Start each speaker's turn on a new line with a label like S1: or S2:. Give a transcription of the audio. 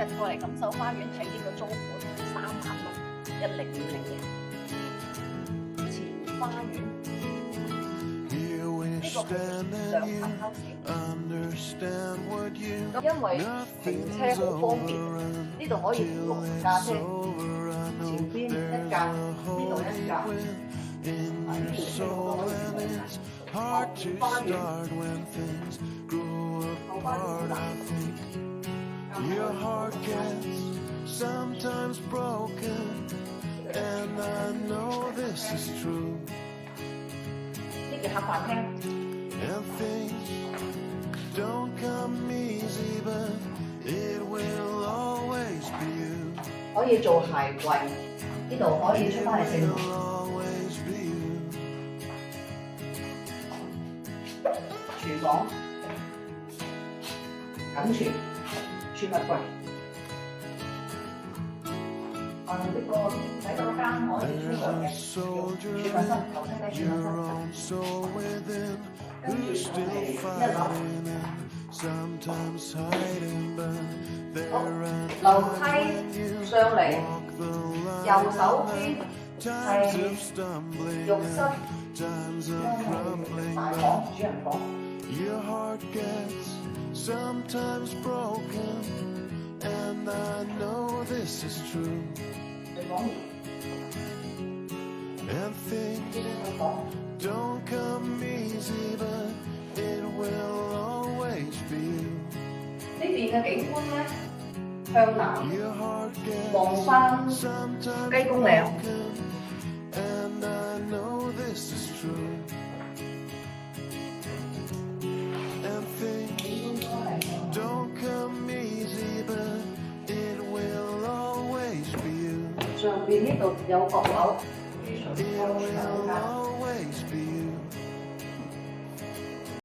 S1: 日過嚟錦繡花園睇呢個租盤36010嘅前花園，呢個係2層 house。咁因為停車好方便，呢度可以停6架車，前邊1架，呢度1架。後花園好大。
S2: Your heart gets sometimes broken, and I know this is true.
S1: 呢叫客飯廳。
S2: And things don't come easy, but it will always be you.
S1: 可以做鞋櫃，呢度可以出翻嚟正門。
S2: Always be you.
S1: 廚房、緊廚、儲物櫃。呢個喺嗰間可以出糧嘅儲物室，頭先喺儲物室。跟住就係1樓。好，樓梯上嚟，右手邊係浴室、大房、主人房。
S2: Your heart gets sometimes broken, and I know this is true.
S1: 廚房。
S2: And things don't come easy, but it will always be you.
S1: 呢邊嘅景觀咧，向南
S2: Your heart
S1: 望
S2: gets
S1: 翻
S2: sometimes
S1: 雞公嶺。
S2: broken, and I know this is true. And things don't come easy, but it will always be you.
S1: 上邊呢度有閣樓，非常
S2: It
S1: 高長
S2: will
S1: 間。